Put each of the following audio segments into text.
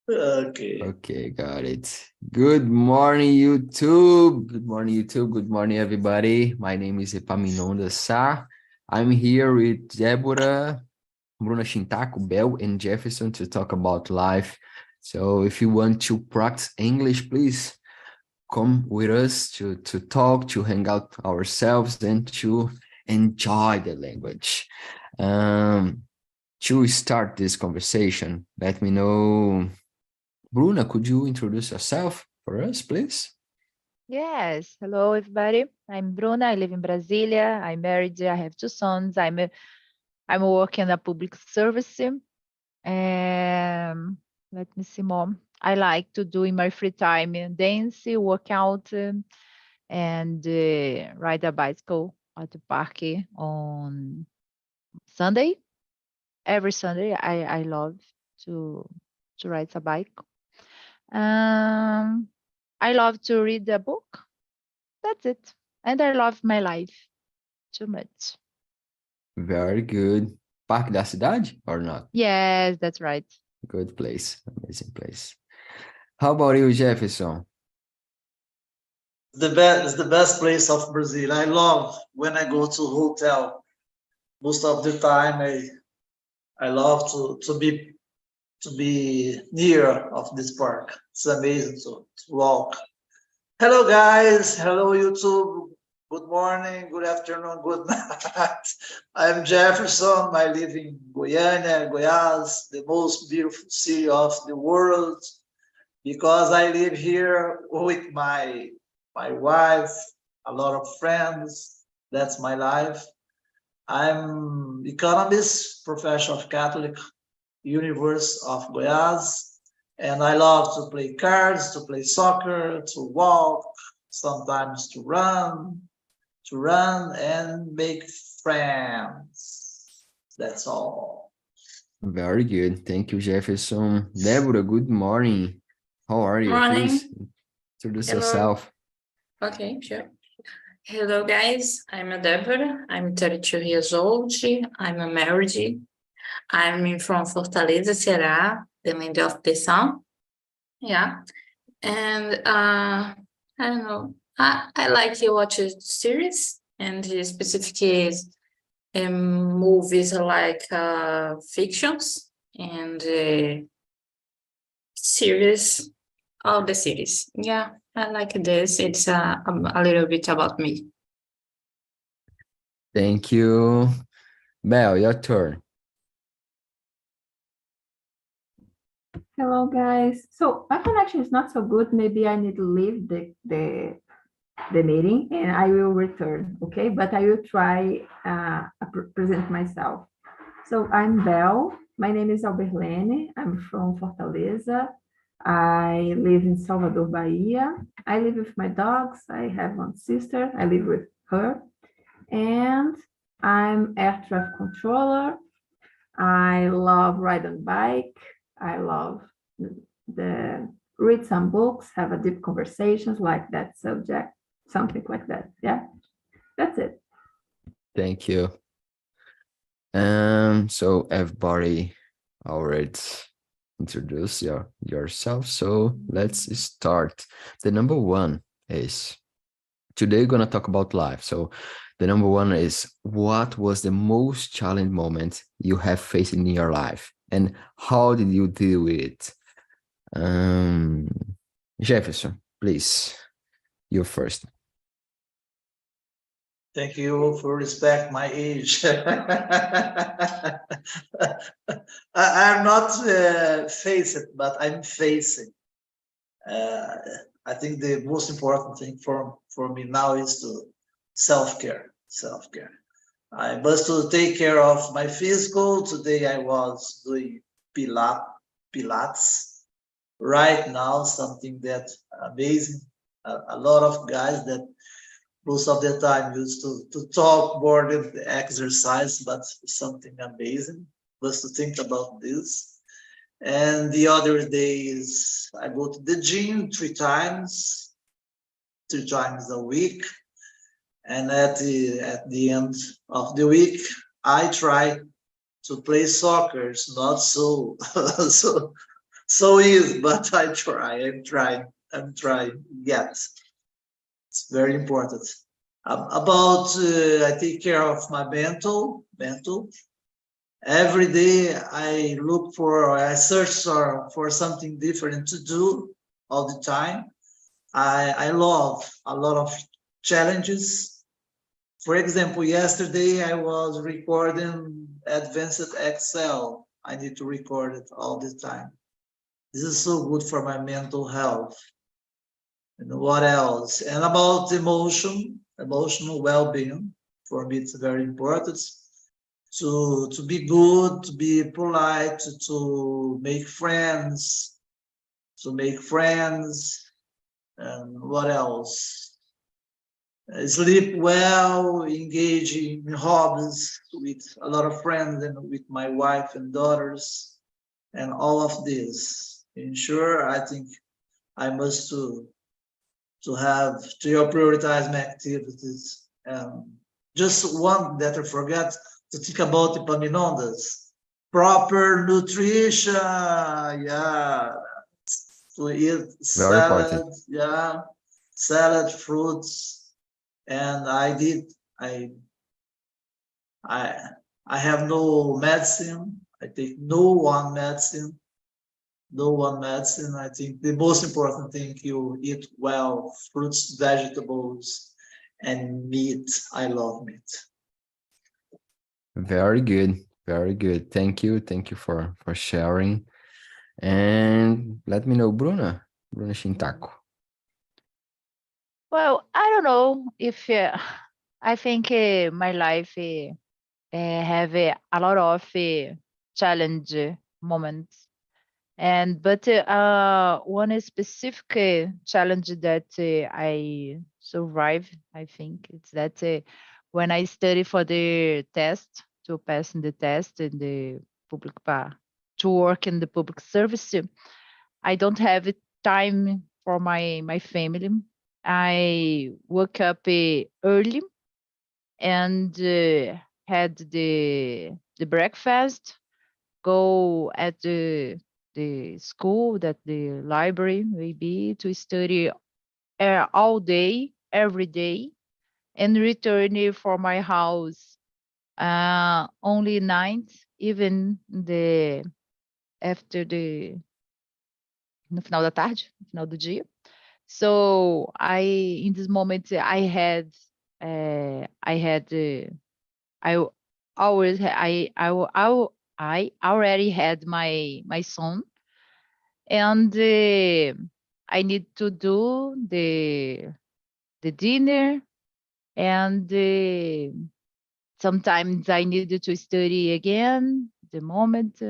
Okay. Okay, got it. Good morning, YouTube. Good morning, YouTube. Good morning, everybody. My name is Epaminondas Sá. I'm here with Deborah, Bruna Shintaku, Bell, and Jefferson to talk about life. So if you want to practice English, please come with us to talk, to hang out ourselves, and to enjoy the language. Um, to start this conversation, let me know. Bruna, could you introduce yourself for us, please? Yes. Hello, everybody. I'm Bruna. I live in Brasilia. I'm married. I have two sons. I'm working in a public service. Let me see more. I like to do in my free time dance, workout, and ride a bicycle at the park on Sunday. Every Sunday, I love to to ride a bike. Um, I love to read a book. That's it. And I love my life too much. Very good. Parque da Cidade or not? Yes, that's right. Good place. Amazing place. How about you, Jefferson? It's the best place of Brazil. I love when I go to hotel. Most of the time, I love to be near of this park. It's amazing to walk. Hello, guys. Hello, YouTube. Good morning, good afternoon, good night. I'm Jefferson. I live in Goiânia, Goiás, the most beautiful city of the world. Because I live here with my wife, a lot of friends. That's my life. I'm economist, professor of Catholic University of Goiás, and I love to play cards, to play soccer, to walk, sometimes to run and make friends. That's all. Very good. Thank you, Jefferson. Deborah, good morning. How are you? Please Morning. introduce Hello. yourself. Okay, sure. Hello, guys. I'm Deborah. I'm 32 years old. I'm a married. I'm from Fortaleza, Ceará, the land of the sun. Yeah. And I don't know. I like to watch a series and specifically movies like fictions and series, all the series. Yeah, I like this. It's a little bit about me. Thank you. Belle, your turn. Hello, guys. So my connection is not so good. Maybe I need to leave the meeting and I will return, okay? But I will try present myself. So I'm Bel. My name is Alberlene. I'm from Fortaleza. I live in Salvador, Bahia. I live with my dogs. I have one sister. I live with her. And I'm air traffic controller. I love riding bike. I love the read some books, have a deep conversations like that subject, something like that. Yeah, that's it. Thank you. So everybody already introduce yourself. So let's start. The number one is today we're gonna talk about life. So the number one is what was the most challenging moment you have faced in your life and how did you deal with it? Jefferson, please, you first. Thank you for respect my age. I'm not face it, but I'm facing. Uh, I think the most important thing for me now is to self-care. Self-care. I must to take care of my physical. Today I was doing Pilates. Right now, something that amazing. A lot of guys that most of the time used to talk more than the exercise, but something amazing. Just to think about this. And the other days, I go to the gym three times a week. And at the end of the week, I try to play soccer. It's not so so so easy, but I'm trying yet. It's very important. About I take care of my mental. Every day I search for something different to do all the time. I love a lot of challenges. For example, yesterday I was recording advanced Excel. I need to record it all the time. This is so good for my mental health. And what else? And about emotional well-being. For me, it's very important to be good, to be polite, to make friends, and what else? Sleep well, engage in hobbies with a lot of friends and with my wife and daughters, and all of this. Ensure, I think I must to prioritize my activities. Just one that I forgot to think about Epaminondas. Proper nutrition, yeah. To eat Very salad, important. yeah, salad, fruits, and I have no medicine. I take no one medicine. I think the most important thing, you eat well, fruits, vegetables, and meat. I love meat. Very good. Very good. Thank you. Thank you for sharing. And let me know, Bruna Shintaku. Well, I don't know if I think my life have a lot of challenge moments, but one specific challenge that I survived, I think, it's that when I study for the test to pass in the test in the public to work in the public service, I don't have time for my family. I woke up early and had the breakfast, go at the school, that the library maybe, to study all day, every day, and return for my house only night, even after no final da tarde, no final do dia. So in this moment, I already had my son, and I need to do the dinner, and sometimes I needed to study again the moment.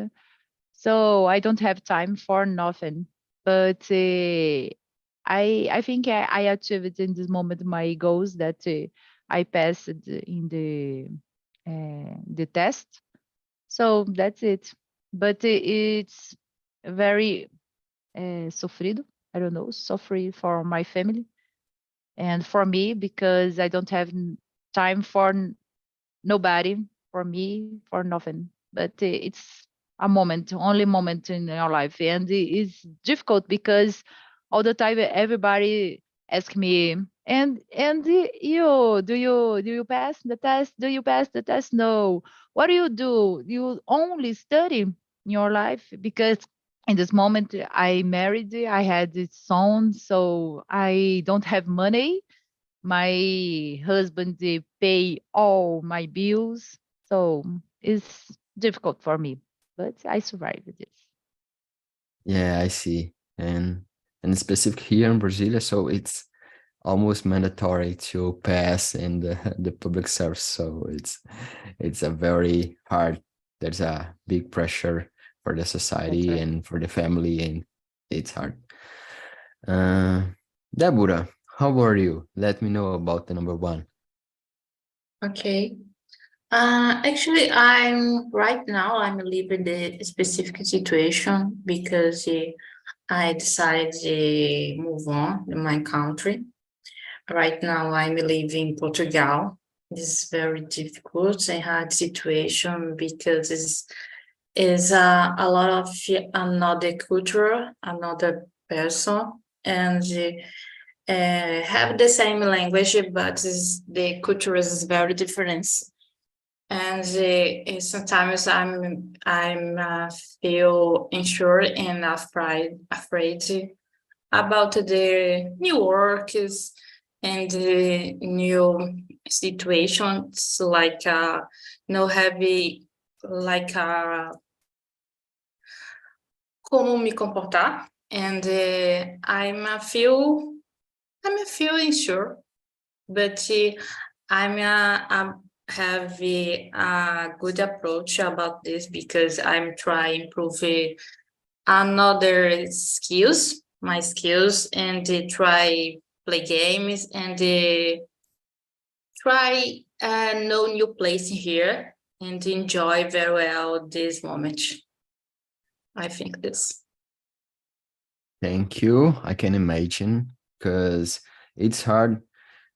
So I don't have time for nothing. But I think I achieved in this moment my goals, that I passed in the test. So that's it. But it's very sofrido. I don't know, suffering for my family and for me, because I don't have time for nobody, for me, for nothing. But it's a moment, only moment in your life, and it's difficult because all the time everybody asks me, and you do you pass the test? Do you pass the test? No. What do? You only study in your life? Because in this moment I married, I had a son, so I don't have money. My husband, they pay all my bills, so it's difficult for me, but I survived this. Yeah, I see. And specific here in Brasilia, so it's almost mandatory to pass in the public service. So it's a very hard. There's a big pressure for the society That's right. and for the family, and it's hard. Deborah, how are you? Let me know about the number one. Okay. Actually, I'm living the specific situation because I decided to move on in my country. Right now, I'm living in Portugal. This is very difficult and hard situation because is a lot of another culture, another person, and have the same language, but the culture is very different. And sometimes I'm feel unsure and afraid about the new works and the new situations, like no heavy, like como me comportar, and I'm a feel unsure, but I have a good approach about this because I'm trying to improve another skills, my skills, and try play games and try know new place here and enjoy very well this moment. I think this. Thank you. I can imagine, because it's hard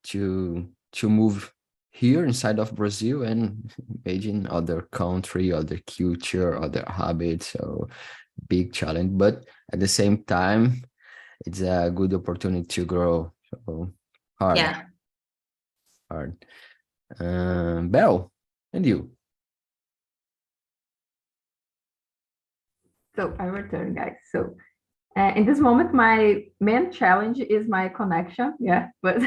to move here inside of Brazil and imagine other country, other culture, other habits. So big challenge, but at the same time, it's a good opportunity to grow. So hard, Yeah. hard. Belle, and you? So I return, guys. So in this moment, my main challenge is my connection. Yeah, but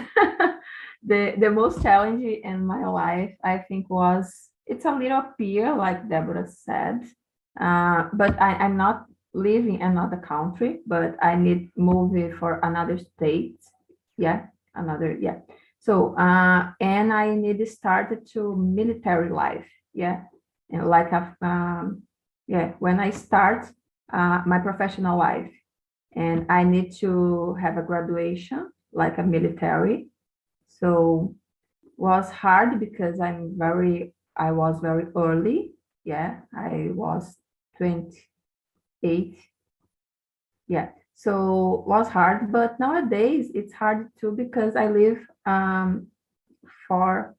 the most challenging in my life, I think, it's a little peer, like Deborah said. But I'm not living in another country, but I need moving for another state. Yeah, yeah. So and I need to start to military life. Yeah, and like yeah, when I start my professional life, and I need to have a graduation, like a military. So was hard because I was very early. Yeah, I was 28. Yeah, so was hard, but nowadays it's hard too because I live for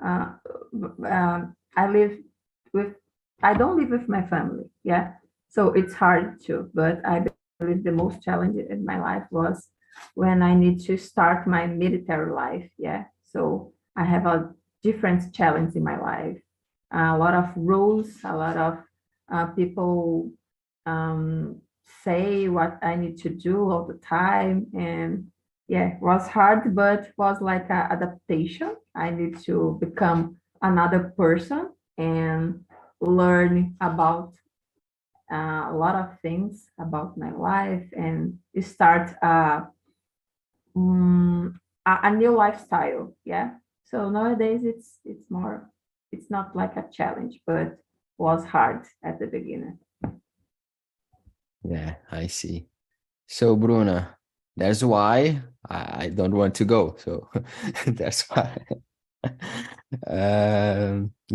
I live with I don't live with my family. Yeah, so it's hard too. But I believe the most challenging in my life was when I need to start my military life. Yeah, so I have a different challenge in my life. A lot of rules, a lot of people say what I need to do all the time, and yeah, it was hard, but was like a adaptation. I need to become another person and learn about a lot of things about my life and start a new lifestyle. Yeah. So nowadays it's not like a challenge, but was hard at the beginning. Yeah, I see. So Bruna, that's why I don't want to go. So that's why.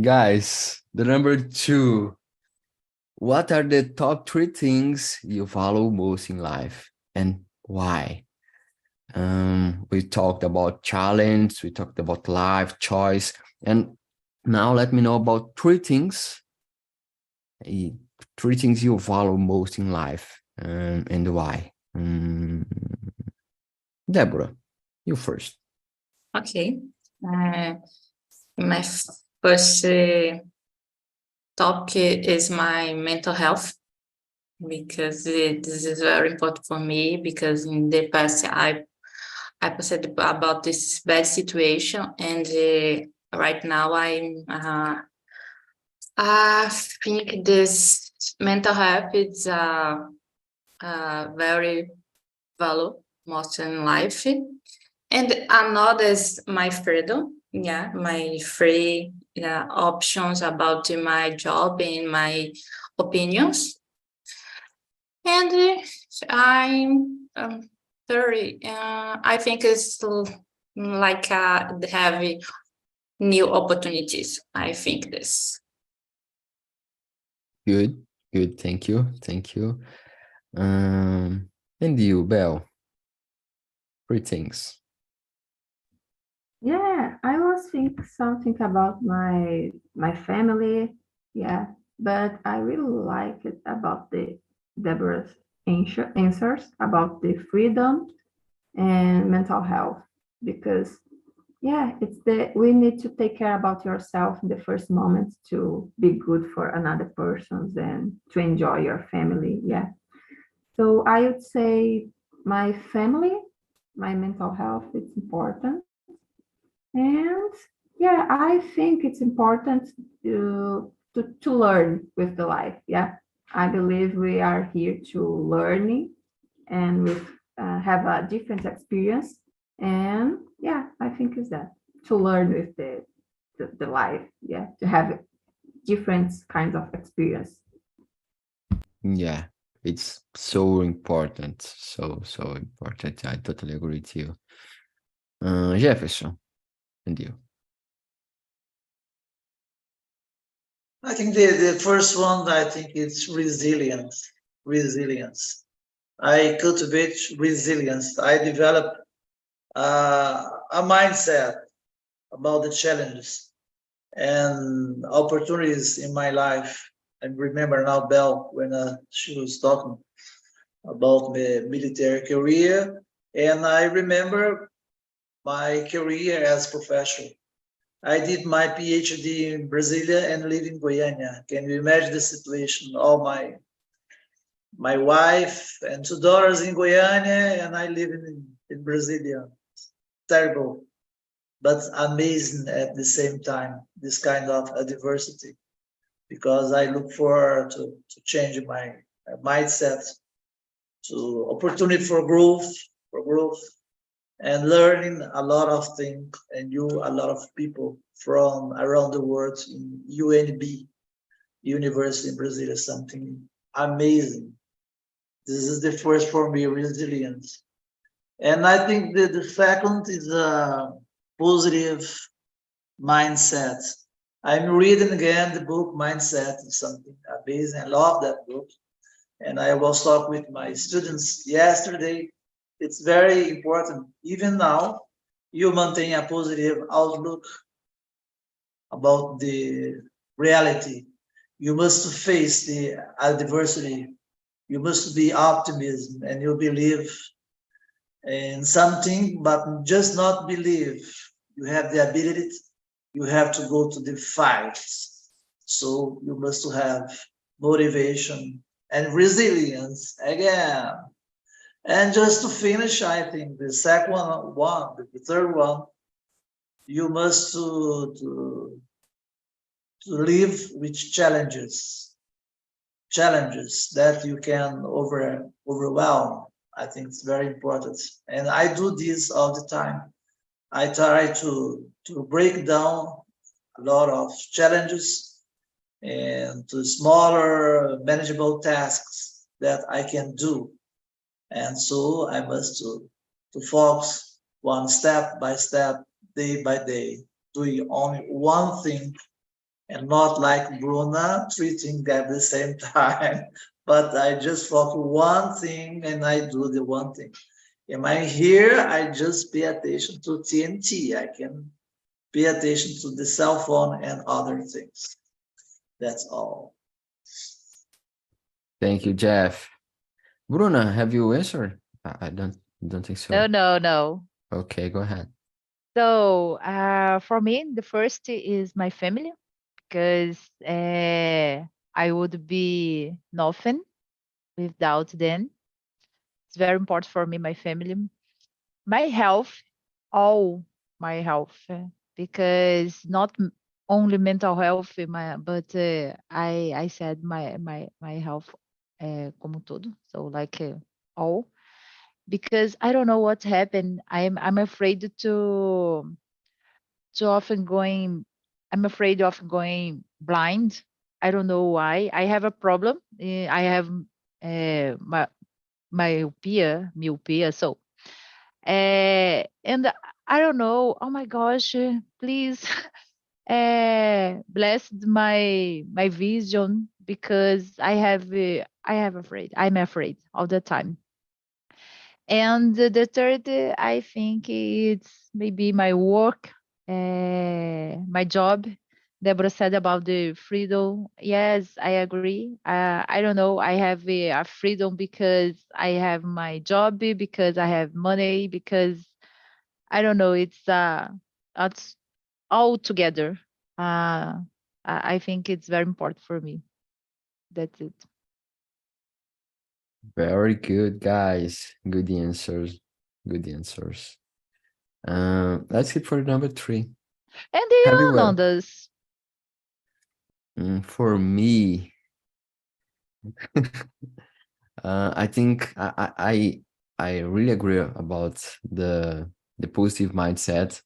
Guys, the number 2. What are the top 3 things you value most in life and why? We talked about challenge, we talked about life choice, and now let me know about 3 things. 3 things you value most in life, and why. Deborah, you first. Okay. My first topic is my mental health, because this is very important for me, because in the past I passed about this bad situation, and right now I think this mental health is very value most in life. And another is my freedom, yeah, my free options about my job and my opinions. And I'm very, I think it's like have new opportunities. I think this. Good, good. Thank you. Thank you. And you, Belle? 3 things. Yeah, I was thinking something about my family. Yeah, but I really like it about the Deborah's answers about the freedom and mental health, because yeah, we need to take care about yourself in the first moments to be good for another person's and to enjoy your family. Yeah. So I would say my family, my mental health, it's important. And yeah, I think it's important to learn with the life. Yeah. I believe we are here to learning and with have a different experience. And yeah, I think is that to learn with the life. Yeah, to have different kinds of experience. Yeah, it's so important. So important. I totally agree with you. Jefferson, and you. I think the first one, I think it's resilience. Resilience. I cultivate resilience. I develop a mindset about the challenges and opportunities in my life. I remember now Belle when she was talking about the military career, and I remember my career as professional. I did my PhD in Brasilia and live in Goiânia. Can you imagine the situation? All my wife and two daughters in Goiânia, and I live in Brasilia. Terrible, but amazing at the same time, this kind of diversity, because I look forward to change my mindset, to opportunity for growth, and learning a lot of things and you a lot of people from around the world in UNB, University in Brazil, is something amazing. This is the first for me, resilience. And I think that the second is a positive mindset. I'm reading again the book Mindset. It's something amazing. I love that book. And I was talking with my students yesterday. It's very important. Even now, you maintain a positive outlook about the reality. You must face the adversity. You must be optimism and you believe in something, but just not believe. You have the ability, you have to go to the fight. So you must have motivation and resilience again. And just to finish, I think the second one, the third one, you must to live with challenges that you can overwhelm. I think it's very important. And I do this all the time. I try to break down a lot of challenges and to smaller manageable tasks that I can do. And so I must to focus one step by step, day by day, doing only one thing and not like Bruna, three things at the same time. But I just focus one thing and I do the one thing. Am I here? I just pay attention to TNT. I can pay attention to the cell phone and other things. That's all. Thank you, Jeff. Bruna, have you answered? I don't think so. No. Okay, go ahead. So for me, the first is my family, because I would be nothing without them. It's very important for me, my family. My health, all my health, because not only mental health, but I said my health como todo, so like all, because I don't know what happened. I'm afraid to often going. I'm afraid of going blind. I don't know why. I have a problem. I have myopia. So, and I don't know. Oh my gosh! Please, bless my vision, because I'm afraid all the time. And the third, I think it's maybe my work, my job, Deborah said about the freedom. Yes, I agree. I don't know. I have a freedom because I have my job, because I have money, because I don't know. It's all together. I think it's very important for me. That's it. Very good, guys. Good answers. Good answers. Let's hit for number 3. And the Have you ever? Ondas. For me, I think I really agree about the positive mindset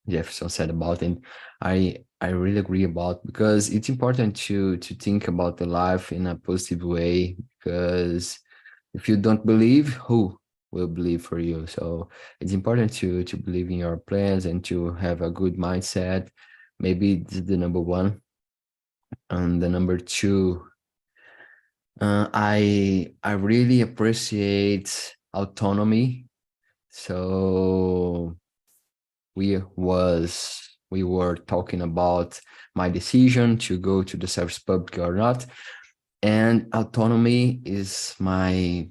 Jefferson said about, and I really agree about, because it's important to think about the life in a positive way, because if you don't believe, who will believe for you? So it's important to believe in your plans and to have a good mindset. Maybe this is the number 1. And the number 2, I really appreciate autonomy. So we were talking about my decision to go to the service public or not, and autonomy is maybe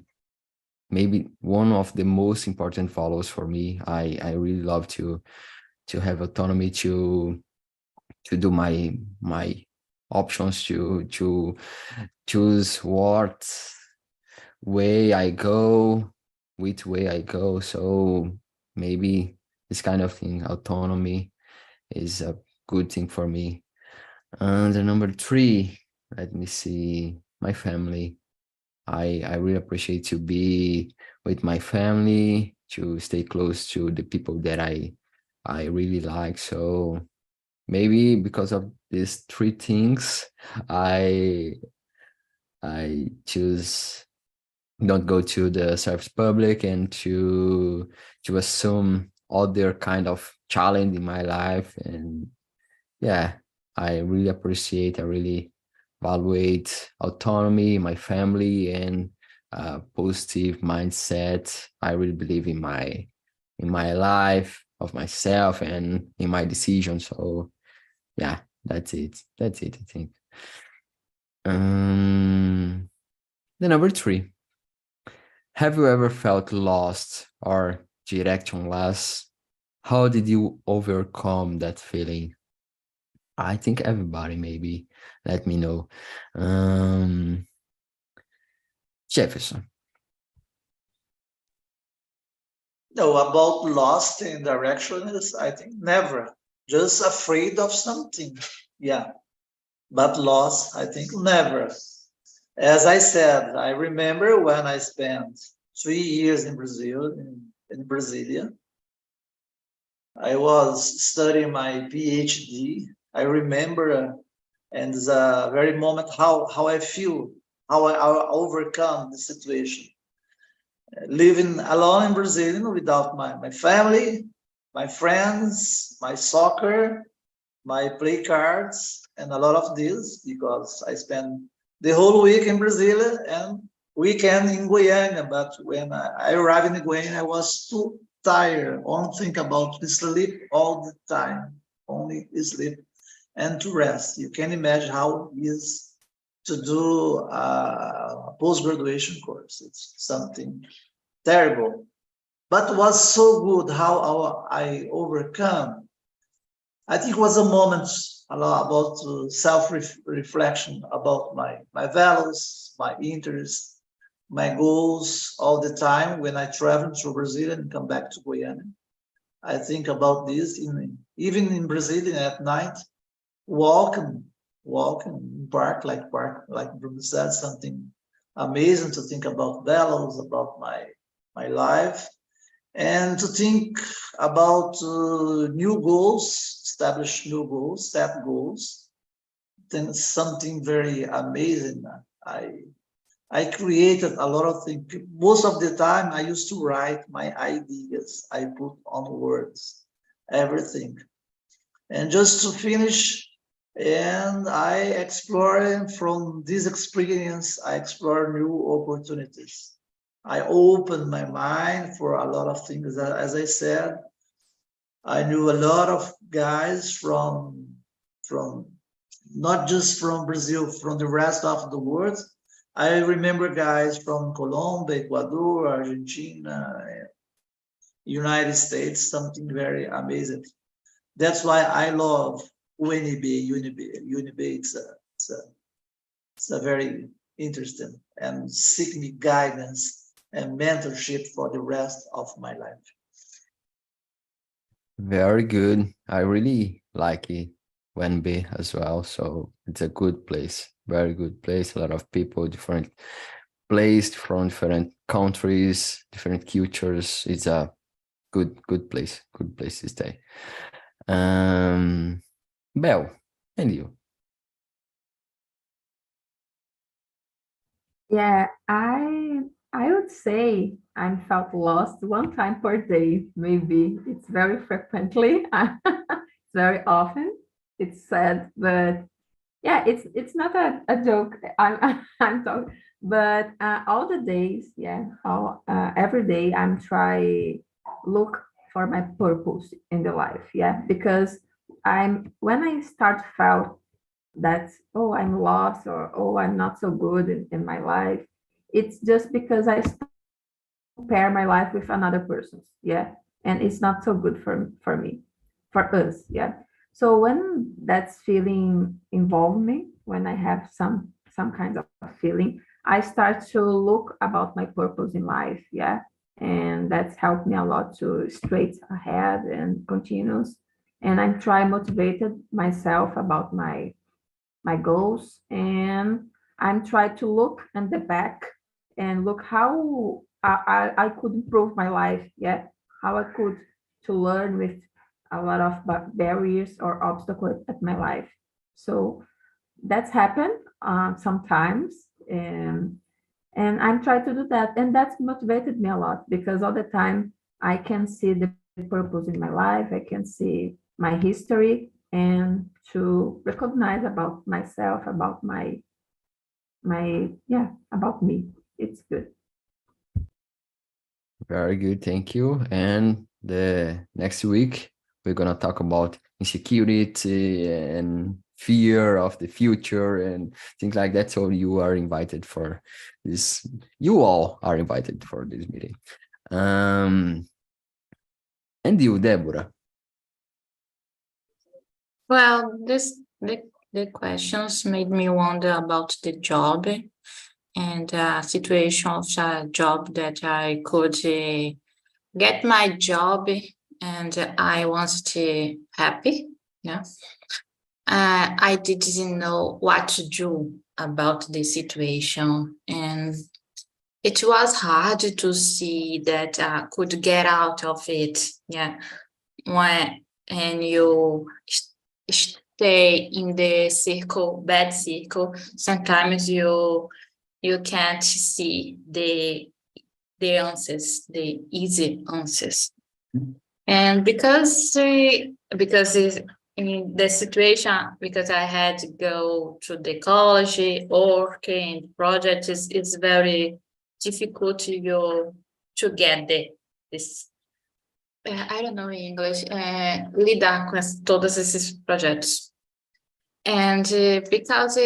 one of the most important values for me. I really love to have autonomy to do my options, to choose what way I go, which way I go. So maybe this kind of thing, autonomy, is a good thing for me. And the number 3, let me see, my family. I really appreciate to be with my family, to stay close to the people that I really like. So maybe because of these 3 things, I choose not go to the service public, and to assume other kind of challenge in my life. And yeah, I really evaluate autonomy, my family, and positive mindset. I really believe in my life, of myself, and in my decisions. So yeah, that's it, I think. The number 3, have you ever felt lost or directionless? How did you overcome that feeling? I think everybody, maybe. Let me know. Jefferson. No, about lost in direction is, I think, never. Just afraid of something. Yeah. But lost, I think, never. As I said, I remember when I spent 3 years in Brazil, in Brasilia. I was studying my PhD. I remember, and the very moment how I feel, how I overcome the situation. Living alone in Brazil without my family, my friends, my soccer, my play cards, and a lot of this, because I spent the whole week in Brazil and weekend in Guyana. But when I arrived in Guyana, I was too tired. Only think about sleep all the time, only sleep and to rest. You can imagine how it is to do a post-graduation course. It's something terrible, but was so good how I overcome. I think it was a moment a lot about self-reflection about my values, my interests, my goals all the time when I travel to Brazil and come back to Guyana. I think about this even in Brazil at night, walking in park like Bruno said, something amazing to think about values, about my life, and to think about new goals, establish new goals, set goals. Then something very amazing. I created a lot of things. Most of the time, I used to write my ideas. I put on words, everything. And just to finish, and I explore from this experience, I explore new opportunities. I opened my mind for a lot of things. As I said, I knew a lot of guys from not just from Brazil, from the rest of the world. I remember guys from Colombia, Ecuador, Argentina, United States, something very amazing. That's why I love UNB. It's a very interesting and seek me guidance and mentorship for the rest of my life. Very good. I really like it, Wenby as well. So it's a good place, very good place. A lot of people, different place from different countries, different cultures. It's a good place to stay. Bel, and you? Yeah, I would say I felt lost one time per day, maybe. It's very frequently, it's very often. It's sad, but yeah, it's not a joke. I'm talking, but all the days, yeah, every day I'm try look for my purpose in the life, yeah, because when I start felt that, oh, I'm lost, or oh, I'm not so good in my life, it's just because I compare my life with another person's, yeah, and it's not so good for me, for us, yeah. So when that's feeling involve me, when I have some kind of feeling, I start to look about my purpose in life, yeah, and that's helped me a lot to straight ahead and continues. And I'm trying motivated myself about my goals, and I'm trying to look at the back and look how I could improve my life, yeah, how I could to learn with a lot of barriers or obstacles at my life. So that's happened sometimes, and I'm trying to do that, and that's motivated me a lot because all the time I can see the purpose in my life, I can see my history, and to recognize about myself, about yeah, about me. It's good. Very good, thank you. And the next week we're gonna talk about insecurity and fear of the future and things like that. So you are invited for this. You all are invited for this meeting. And you, Deborah. Well, the questions made me wonder about the job and situation of a job that I could get my job and I was happy. Yeah. I didn't know what to do about the situation, and it was hard to see that I could get out of it. Yeah. And you stay in the bad circle, sometimes you can't see the answers, the easy answers. And because in the situation, because I had to go to the college, work and projects, it's very difficult to get this. I don't know in English, lidar com todos esses projetos. And because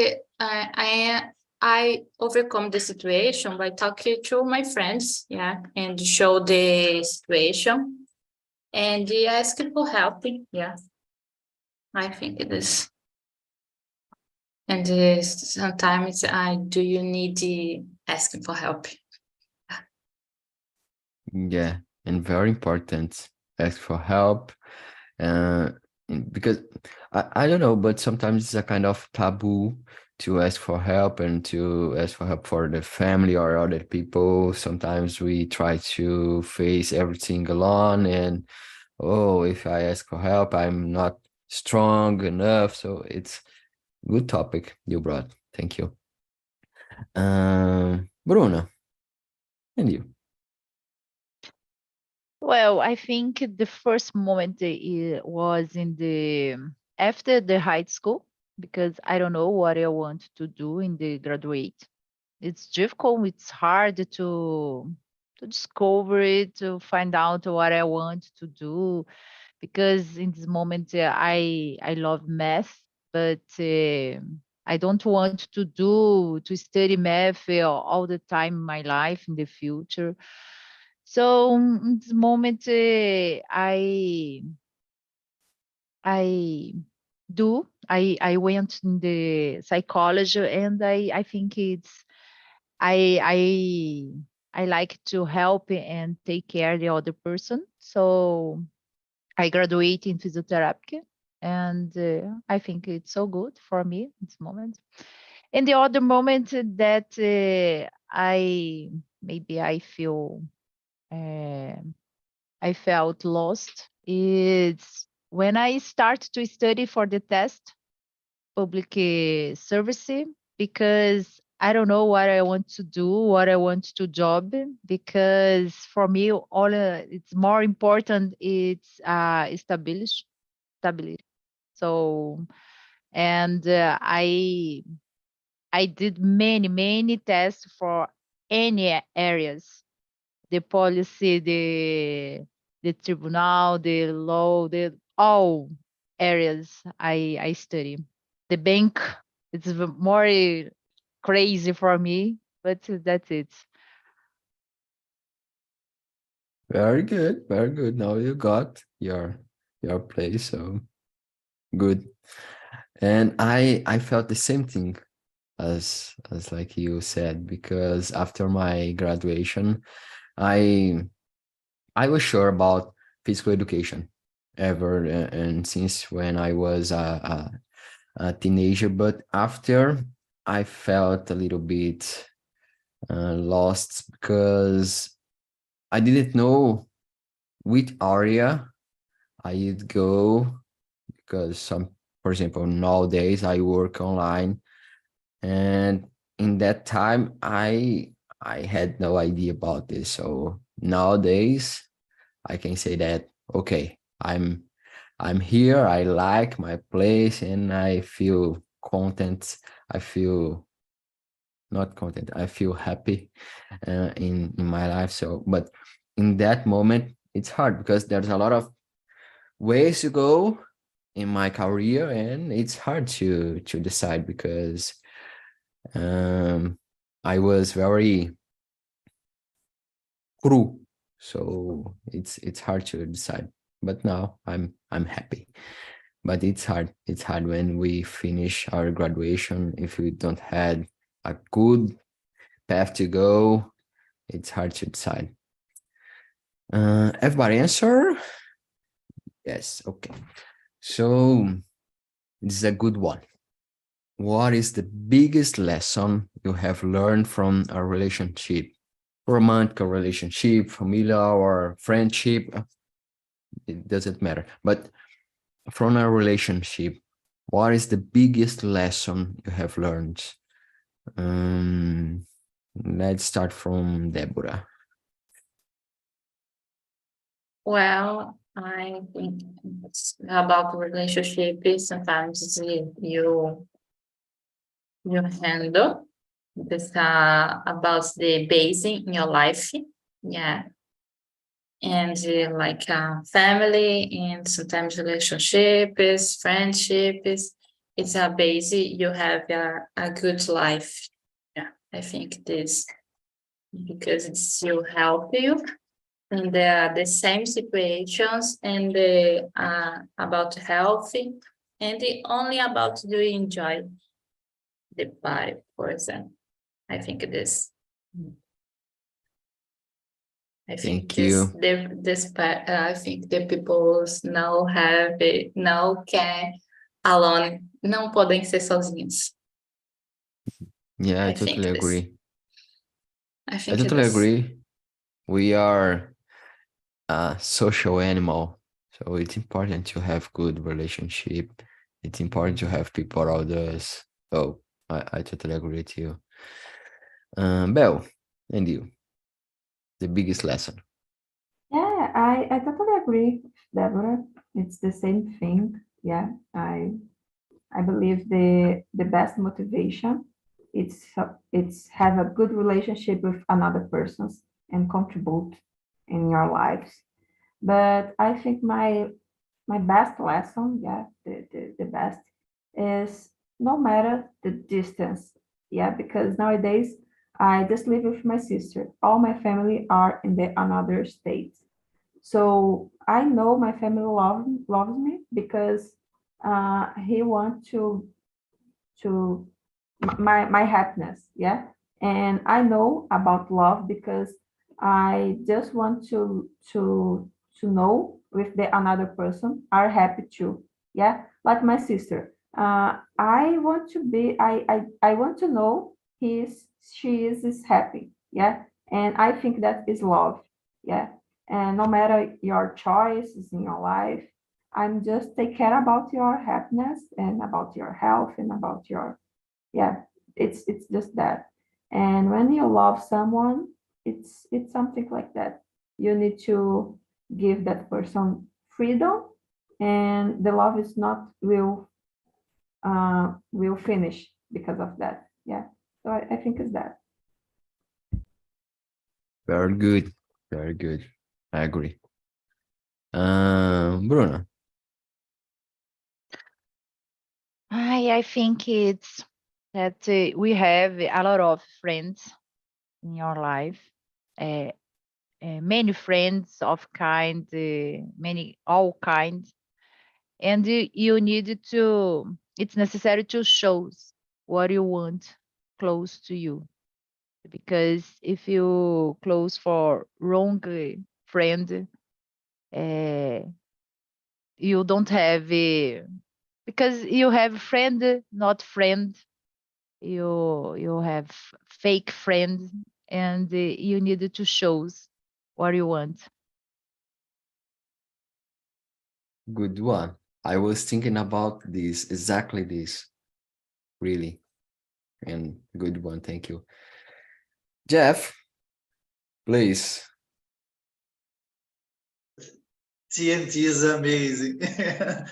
I overcome the situation by talking to my friends, yeah, and show the situation and ask for help, yeah. I think it is. And sometimes do you need asking for help? Yeah, and very important, ask for help. Because I don't know, but sometimes it's a kind of taboo to ask for help and to ask for help for the family or other people. Sometimes we try to face everything alone, and oh, if I ask for help, I'm not strong enough. So it's a good topic you brought. Thank you. Bruna, and you? Well, I think the first moment was in after the high school, because I don't know what I want to do in the graduate. It's difficult, it's hard to discover it, to find out what I want to do, because in this moment I love math, but I don't want to study math all the time in my life in the future. So in this moment, I went in the psychology, and I think I like to help and take care of the other person. So I graduate in physiotherapy, and I think it's so good for me in this moment. And the other moment that I feel I felt lost is when I start to study for the test, public service, because I don't know what I want to do, what I want to job, because for me, all it's more important. It's stability. So, and I did many tests for any areas, the policy, the tribunal, the law, the all areas I study. The bank, it's more crazy for me, but that's it. Very good, very good. Now you got your place, so good. And I felt the same thing as like you said, because after my graduation, I was sure about physical education ever, and since when I was a teenager, but after I felt a little bit lost because I didn't know which area I would go, because for example, nowadays I work online, and in that time I had no idea about this. So nowadays I can say that, okay, I'm here, I like my place, and I feel content. I feel not content, I feel happy in my life. So, but in that moment, it's hard because there's a lot of ways to go in my career, and it's hard to decide because I was very cru, so it's hard to decide. But now I'm happy. But it's hard. It's hard when we finish our graduation. If we don't have a good path to go, it's hard to decide. Everybody answer? Yes, okay. So this is a good one. What is the biggest lesson you have learned from a relationship? Romantic relationship, familiar or friendship? It doesn't matter. But from a relationship, what is the biggest lesson you have learned? Let's start from Deborah. Well, I think it's about relationship. Sometimes you handle this about the basing in your life, yeah, and like family and sometimes relationships, friendships. It's a base. You have a good life. Yeah, I think this because it still help you in the same situations and about health and only about do you enjoy the party, for example. I think this. I think Thank you. I think the people não have não can alone, não podem ser sozinhos. Yeah, I I think totally this. agree. I I think totally this. agree. We are a social animal, so it's important to have good relationship. It's important to have people around us. So I totally agree with you. Belle, and you, the biggest lesson. Yeah, I totally agree, Deborah. It's the same thing. Yeah, I believe the best motivation it's have a good relationship with another persons and contribute in your lives. But I think my best lesson, yeah, the best is no matter the distance. Yeah, because nowadays I just live with my sister. All my family are in the another state. So I know my family loves me because he wants to my happiness. Yeah. And I know about love because I just want to know if the another person are happy too. Yeah. Like my sister. I want to be I want to know she is happy. Yeah. And I think that is love. Yeah. And no matter your choices in your life, I'm just take care about your happiness and about your health and about your, yeah, it's just that. And when you love someone, it's something like that. You need to give that person freedom, and the love is not will finish because of that. Yeah. So I think it's that. Very good. Very good. I agree. Bruna. I think it's that we have a lot of friends in your life, uh, many friends of kind, many all kinds, and you need to. It's necessary to show what you want close to you, because if you close for wrong friend, uh, you don't have because you have friend, not friend. You have fake friends, and you need to show what you want. Good one. I was thinking about this, exactly this, really. And good one. Thank you. Jeff, please. TNT is amazing.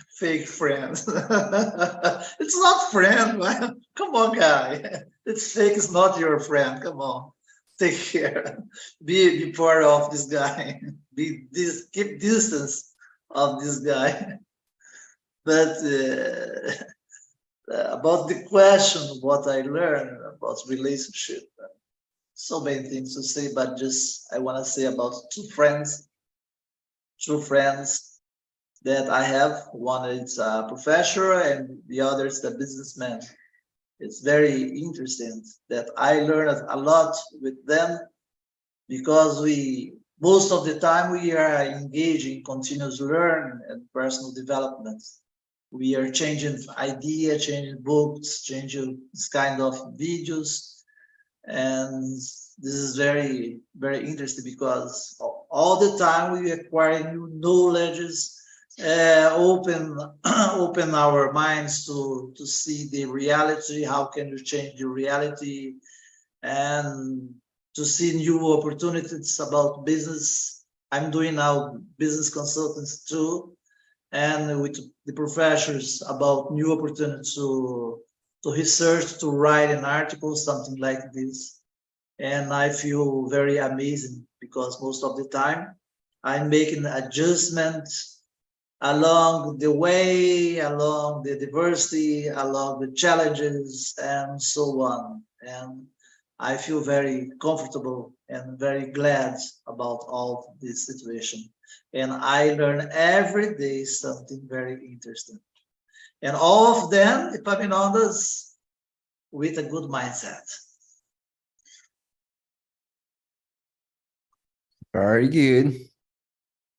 Fake friends. It's not friend, man. Come on, guy. It's fake. It's not your friend. Come on. Take care. Be part of this guy. Keep distance of this guy. But about the question, what I learned about relationship, so many things to say, but just I want to say about two friends that I have. One is a professor and the other is the businessman. It's very interesting that I learned a lot with them because most of the time we are engaging continuous learning and personal development. We are changing idea, changing books, changing this kind of videos. And this is very, very interesting because all the time we acquire new knowledges, open open our minds to see the reality. How can you change the reality, and to see new opportunities about business. I'm doing now business consultants too, and with the professors about new opportunities to research, to write an article, something like this. And I feel very amazing because most of the time I'm making adjustments along the way, along the diversity, along the challenges, and so on. And I feel very comfortable and very glad about all this situation. And I learn every day something very interesting. And all of them, Epaminondas, with a good mindset. Very good.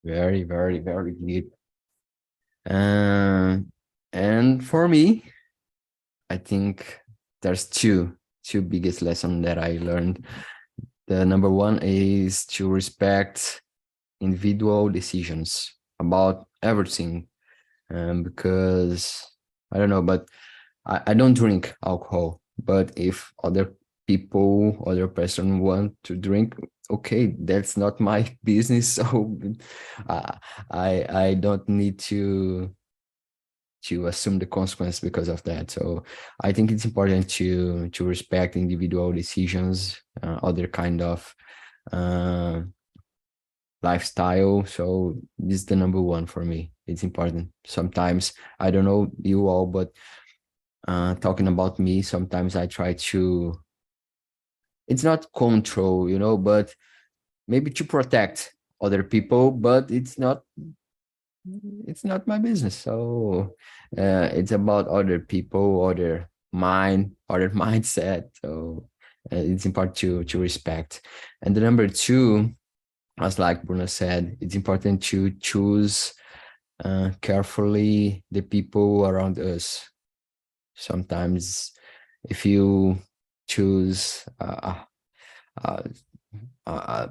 Very, very, very good. And for me, I think there's two biggest lessons that I learned. The number one is to respect individual decisions about everything. Because I don't know, but I don't drink alcohol. But if other person want to drink, okay, that's not my business. So I don't need to assume the consequence because of that. So I think it's important to respect individual decisions, other kind of lifestyle. So this is the number one for me. It's important. Sometimes I don't know you all, but talking about me, sometimes I try to, it's not control, you know, but maybe to protect other people, but it's not my business. So it's about other people, other mind, other mindset. So it's important to respect. And the number two, as like Bruno said, it's important to choose carefully the people around us. Sometimes if you choose a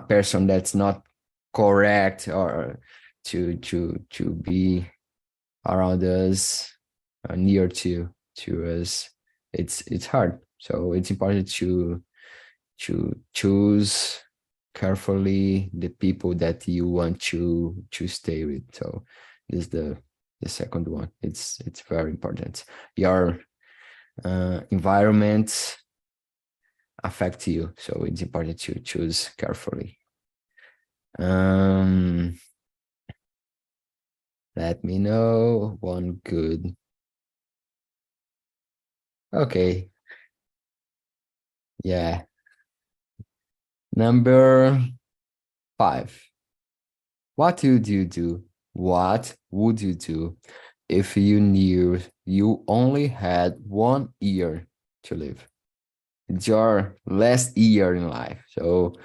person that's not correct, or to be around us, near to us, it's hard. So it's important to choose carefully the people that you want to stay with. So this is the second one. It's very important. Your environment affect you, so it's important to choose carefully. Let me know one good. Okay. Yeah. Number 5. What would you do? What would you do if you knew you only had 1 year to live? It's your last year in life. So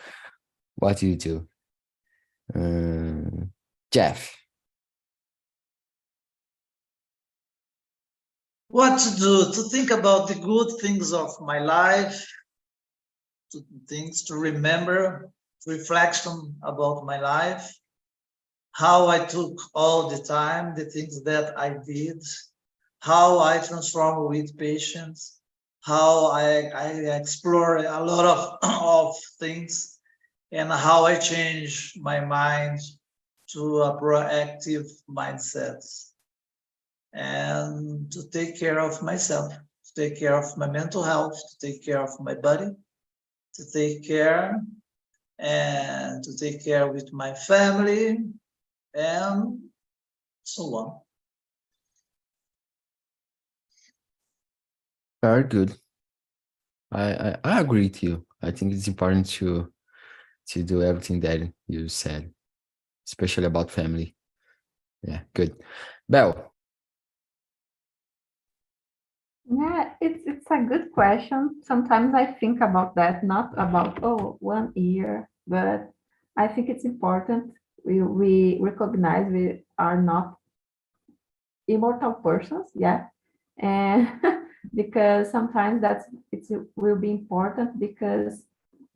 what do you do? Jeff. What to do? To think about the good things of my life, things to remember, reflection about my life, how I took all the time, the things that I did, how I transform with patience, how I explore a lot of things, and how I change my mind to a proactive mindset, and to take care of myself, to take care of my mental health, to take care of my body, to take care and to take care with my family, and so on. Very good. I agree with you. I think it's important to do everything that you said, especially about family. Yeah, good. Belle. Yeah, it's a good question. Sometimes I think about that, not about, oh, 1 year, but I think it's important we recognize we are not immortal persons, yeah. And because sometimes it will be important because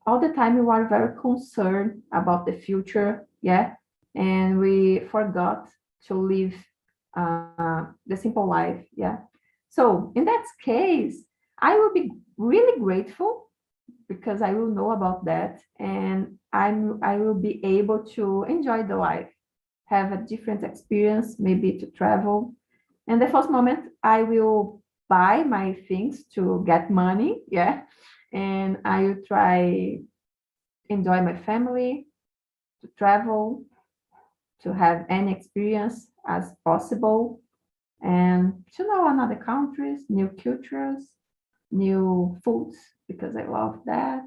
all the time we are very concerned about the future, yeah, and we forgot to live the simple life, yeah. So in that case, I will be really grateful because I will know about that, and I will be able to enjoy the life, have a different experience, maybe to travel. And the first moment, I will buy my things to get money, yeah, and I will try enjoy my family, to travel, to have any experience as possible, and to know another countries, new cultures, new foods, because I love that.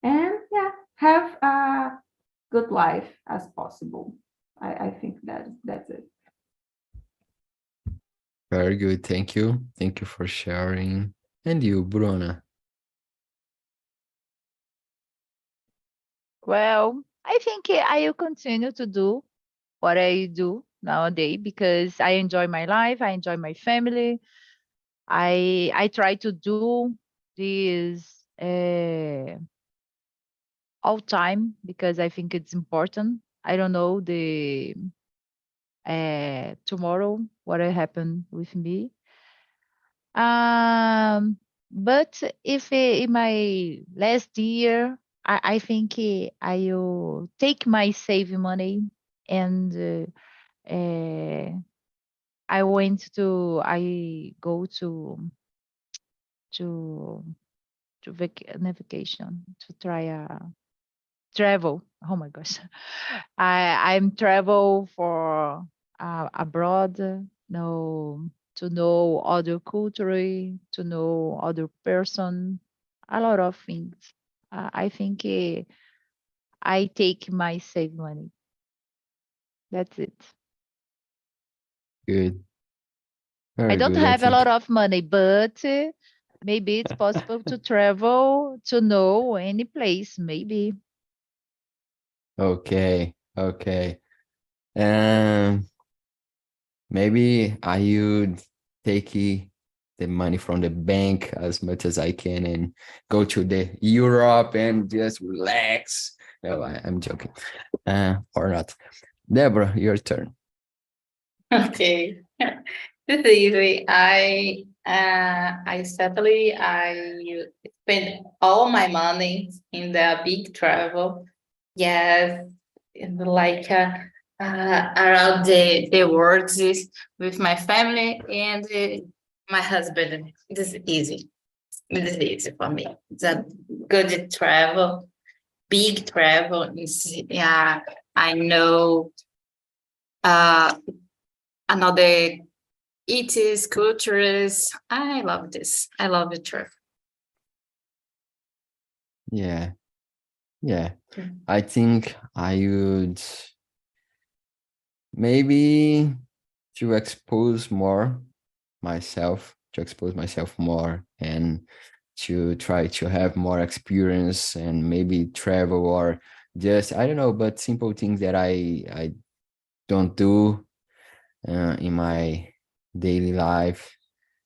And yeah, have a good life as possible. I think that's it. Very good. Thank you. Thank you for sharing. And you, Bruna? Well, I think I will continue to do what I do nowadays because I enjoy my life, I enjoy my family. I try to do this all time because I think it's important. I don't know the tomorrow what will happen with me. But if in my last year, I think I will take my saving money and I go to navigation to try a travel. Oh my gosh, I'm travel for abroad. No, to know other culture, to know other person, a lot of things. I think I take my save money. That's it. Good. I Very don't good. I have a lot think. of money, but maybe it's possible to travel to know any place, maybe. Okay. Okay. Um, maybe I would take the money from the bank as much as I can and go to the Europe and just relax. No, I'm joking. Or not. Deborah, your turn. Okay. This is easy. I spend all my money in the big travel. Yes, in like around the world is with my family and my husband. This is easy. This is easy for me. It's a good travel, big travel. Yeah, I know another it is cultures. I love this. I love the trip. Yeah. Yeah. Mm. I think I would maybe to expose myself more and to try to have more experience and maybe travel or just I don't know, but simple things that I don't do in my daily life.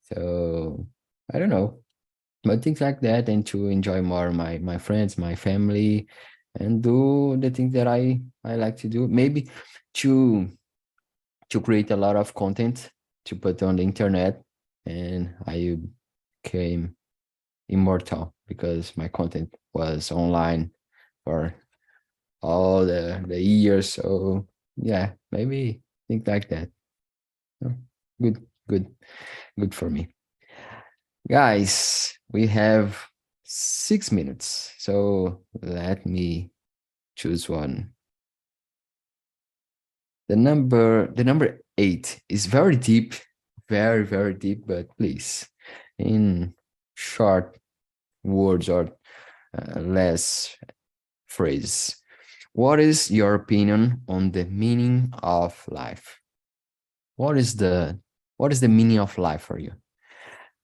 So I don't know, but things like that, and to enjoy more my friends, my family, and do the things that I like to do. Maybe to create a lot of content to put on the internet, and I became immortal because my content was online for all the years. So yeah, maybe think like that. Oh, good, good, good for me. Guys, we have 6 minutes. So let me choose one. The number 8 is very deep, very, very deep, but please, in short words or less phrase, what is your opinion on the meaning of life? What is the meaning of life for you?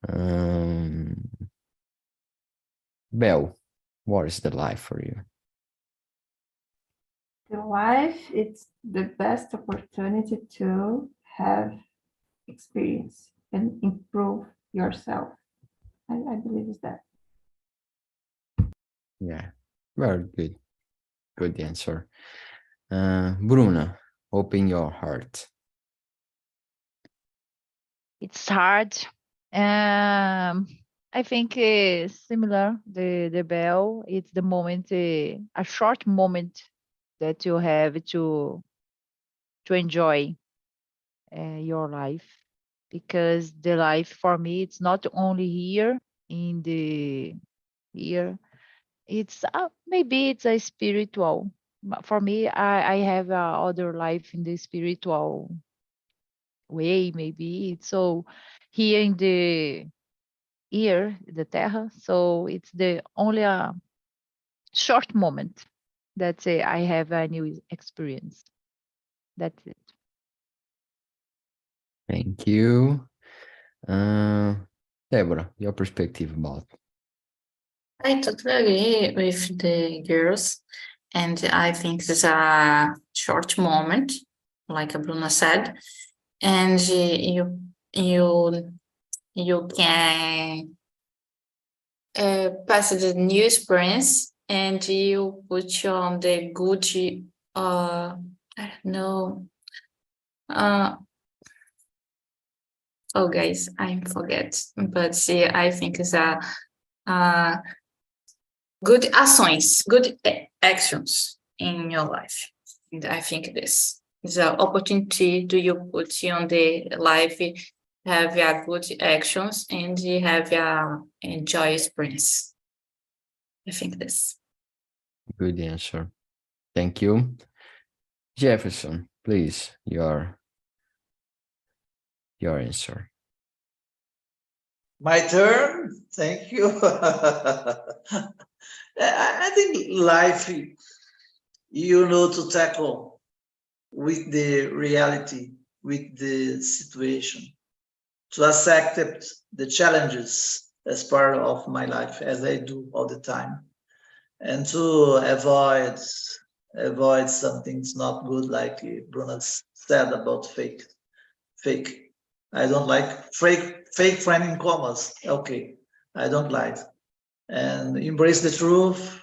Um, Belle, what is the life for you? The life, it's the best opportunity to have experience and improve yourself. I believe it's that. Yeah, very good. Good answer. Bruna, open your heart. It's hard. I think similar the bell. It's the moment, a short moment that you have to enjoy your life, because the life for me it's not only here in the here. It's maybe it's a spiritual. But for me, I have other life in the spiritual way. Maybe so here in the here, the Terra. So it's the only a short moment that I have a new experience. That's it. Thank you. Deborah, your perspective about. I totally agree with the girls, and I think it's a short moment, like Bruna said, and you can pass the new experience, and you put you on the good. I don't know. Oh, guys, I forget, but I think it's a good ações, good actions in your life. And I think this is an opportunity to you put on the life, have a good actions and you have a enjoy experience. I think this. Good answer. Thank you. Jefferson, please, your answer. My turn. Thank you. I think life, to tackle with the reality, with the situation, to accept the challenges as part of my life, as I do all the time, and to avoid something's not good, like Bruna said about fake. I don't like fake framing commas. Okay, I don't like. And embrace the truth,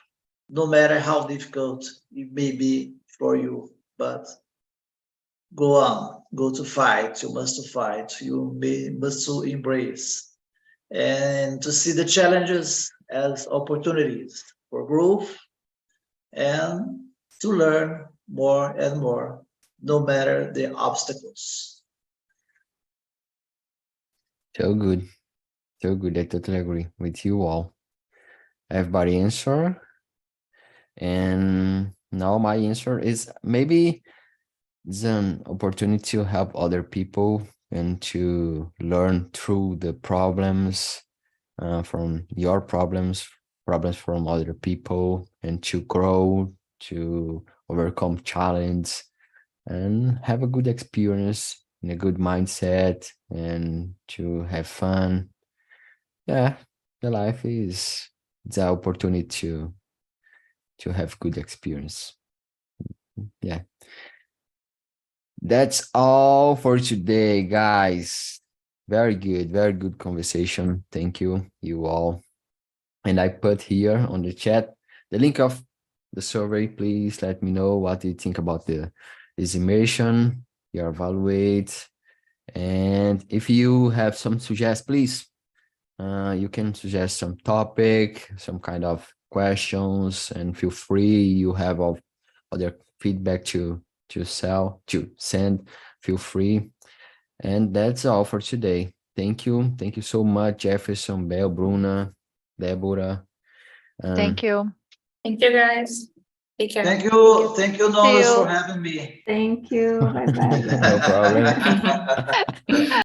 no matter how difficult it may be for you. But go on, go to fight. You must fight. You must to embrace and to see the challenges as opportunities for growth and to learn more and more, no matter the obstacles. So good. So good. I totally agree with you all. Everybody answer. And now my answer is maybe it's an opportunity to help other people and to learn through the problems from your problems from other people, and to grow, to overcome challenge and have a good experience in a good mindset and to have fun. Yeah, the life is the opportunity to have good experience. Yeah. That's all for today, guys. Very good conversation. Thank you all. And I put here on the chat the link of the survey. Please let me know what you think about this immersion, your evaluate. And if you have some suggestions, please, you can suggest some topic, some kind of questions, and feel free. You have all other feedback to send. Feel free. And that's all for today. Thank you so much, Jefferson, Bel, Bruna, Deborah. Thank you. Thank you, guys. Take care. Thank you, Nondas, you. for having me. Thank you. Bye bye. No problem.